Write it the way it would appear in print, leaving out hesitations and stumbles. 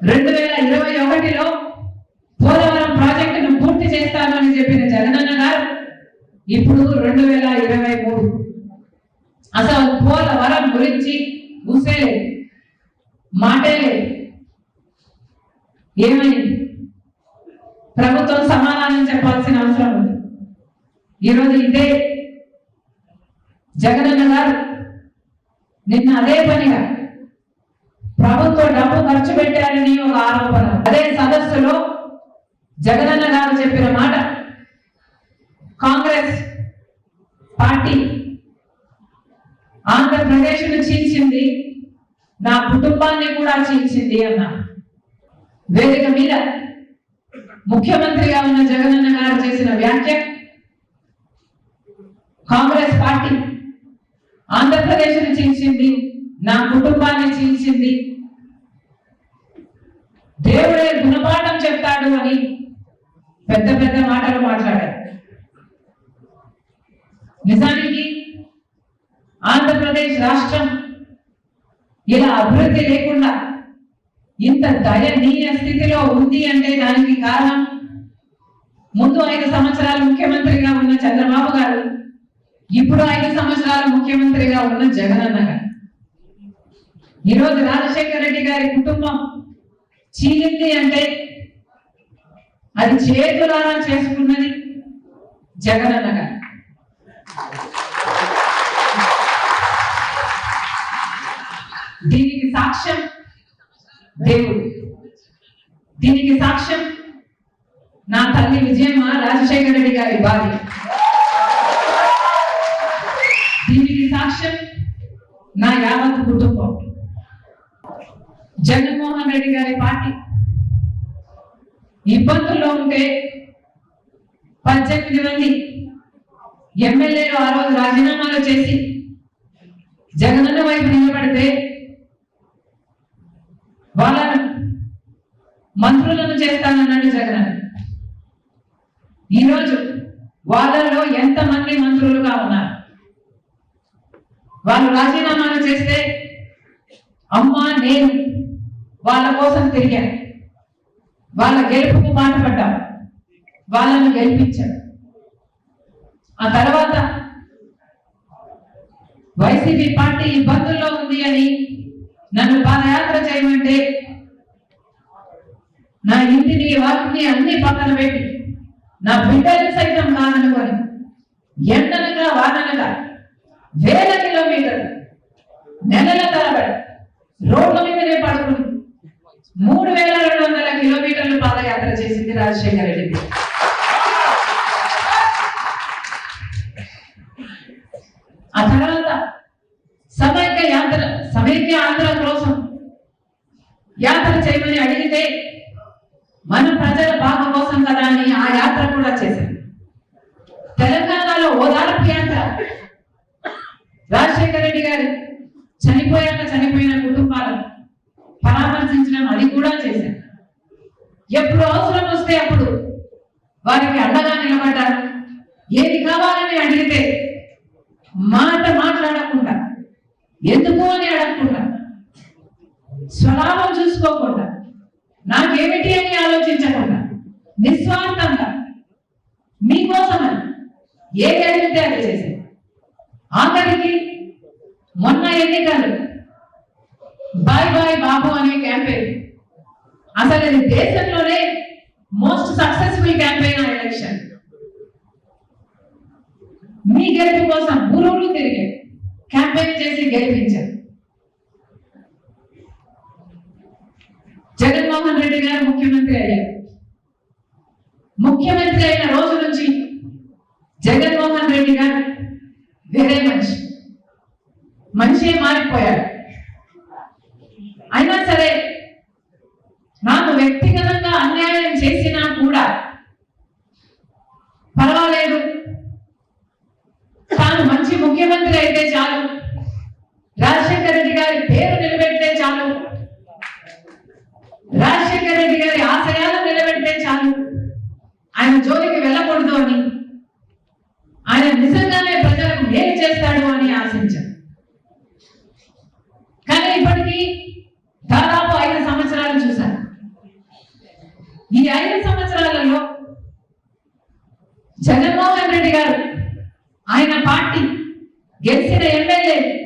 2021లో పోలవరం ప్రాజెక్టును పూర్తి చేస్తాను అని చెప్పిన జగనన్న గారు ఇప్పుడు 2023 అసలు పోలవరం గురించి ఊసేలేదు, మాటే లేదు. ఏమైంది? ప్రభుత్వం సమాధానం చెప్పాల్సిన అవసరం ఉంది. ఈరోజు ఇదే జగనన్న గారు నిన్న అదే పనిగా ప్రభుత్వ డబ్బు ఖర్చు పెట్టారని ఒక ఆరోపణ. అదే సదస్సులో జగనన్న గారు చెప్పిన మాట, కాంగ్రెస్ పార్టీ ఆంధ్రప్రదేశ్ను చీల్చింది, నా కుటుంబాన్ని కూడా చీల్చింది అన్నారు. వేదిక మీద ముఖ్యమంత్రిగా ఉన్న జగనన్న గారు చేసిన వ్యాఖ్య, కాంగ్రెస్ పార్టీ ఆంధ్రప్రదేశ్ను చీల్చింది, నా కుటుంబాన్ని చీల్చింది, దేవుడే గుణపాఠం చెప్తాడు అని పెద్ద పెద్ద మాటలు మాట్లాడారు. నిజానికి ఆంధ్రప్రదేశ్ రాష్ట్రం ఇలా అభివృద్ధి లేకుండా ఇంత దయనీయ స్థితిలో ఉంది అంటే దానికి కారణం ముందు 5 సంవత్సరాలు ముఖ్యమంత్రిగా ఉన్న చంద్రబాబు గారు, ఇప్పుడు 5 సంవత్సరాలు ముఖ్యమంత్రిగా ఉన్న జగనన్న గారు. ఈరోజు రాజశేఖర రెడ్డి గారి కుటుంబం చీలింది అంటే అది చేతులారా చేసుకున్నది జగనన్న గారు. దీనికి సాక్ష్యం దేవుడు, దీనికి సాక్ష్యం నా తల్లి విజయమ్మ, రాజశేఖర రెడ్డి గారి భార్య, దీనికి సాక్ష్యం నా యావత్ కుటుంబం. జగన్మోహన్ రెడ్డి గారి పార్టీ ఇబ్బందుల్లో ఉంటే 18 మంది ఎమ్మెల్యేలు ఆ రోజు రాజీనామాలు చేసి జగనన్న వైపు నిలబడితే వాళ్ళను మంత్రులను చేస్తానన్నాడు జగనన్న. ఈరోజు వాళ్ళలో ఎంతమంది మంత్రులుగా ఉన్నారు? వాళ్ళు రాజీనామాలు చేస్తే అమ్మా నేను వాళ్ళ కోసం తిరిగాను, వాళ్ళ గెలుపుకు పాటుపడ్డాను, వాళ్ళను గెలిపించాడు. ఆ తర్వాత వైసీపీ పార్టీ ఇబ్బందుల్లో ఉంది అని నన్ను పాదయాత్ర చేయమంటే నా ఇంటిని వాటిని అన్ని పక్కన పెట్టి నా బిడ్డలు సైతం కాదనుకొని ఎండనగా వాదనగా వేల కిలోమీటర్లు నెలల తరబడి రోడ్ల మీదనే పడుకుని 3200 కిలోమీటర్లు పాదయాత్ర చేసింది రాజశేఖర రెడ్డి. ఆ తర్వాత సమైక్య ఆంధ్ర కోసం యాత్ర చేయమని అడిగితే మన ప్రజల బాధ కోసం కదా అని ఆ యాత్ర కూడా చేశారు. తెలంగాణలో ఓదార్పు యాత్ర, రాజశేఖర రెడ్డి గారు చనిపోయిన కుటుంబాలను పరామర్శించడం, అది కూడా చేశారు. ఎప్పుడు అవసరం వస్తే అప్పుడు వారికి అండగా నిలబడ్డారు. ఏది కావాలని అడిగితే మాట మాట్లాడకుండా, ఎందుకు అని అడగకుండా, స్వలాభం చూసుకోకుండా, నాకేమిటి అని ఆలోచించకుండా నిస్వార్థంగా మీకోసమని ఏది అడిగితే అది చేశారు. ఆఖరికి మొన్న ఎన్నికలు బాయ్ బాయ్ బాబు అనే క్యాంపెయిన్, అసలు ఇది దేశంలోనే మోస్ట్ సక్సెస్ఫుల్ క్యాంపెయిన్ ఆ ఎలక్షన్. మీ గెలుపు కోసం ఊరూరు తిరిగి క్యాంపెయిన్ చేసి గెలిపించారు. జగన్మోహన్ రెడ్డి గారు ముఖ్యమంత్రి అయ్యారు. ముఖ్యమంత్రి అయిన రోజు నుంచి జగన్మోహన్ రెడ్డి గారు వేరే మనిషే మారిపోయాడు. అయినా సరే నాకు వ్యక్తిగతంగా అన్యాయం చేసినా కూడా పర్వాలేదు, తాను మంచి ముఖ్యమంత్రి అయితే చాలు, రాజశేఖర రెడ్డి గారి పేరు నిలబెడితే చాలు, రాజశేఖర రెడ్డి గారి ఆశయాలను నిలబెడితే చాలు, ఆయన జోలికి వెళ్ళకూడదు అని, ఆయన నిజంగానే ప్రజలకు మేలు చేస్తాడు అని ఆశించారు. కానీ ఇప్పటికీ దాదాపు 5 సంవత్సరాలు చూశారు. ఈ 5 సంవత్సరాలలో జగన్మోహన్ రెడ్డి గారు ఆయన పార్టీ గెలిచిన ఎమ్మెల్యే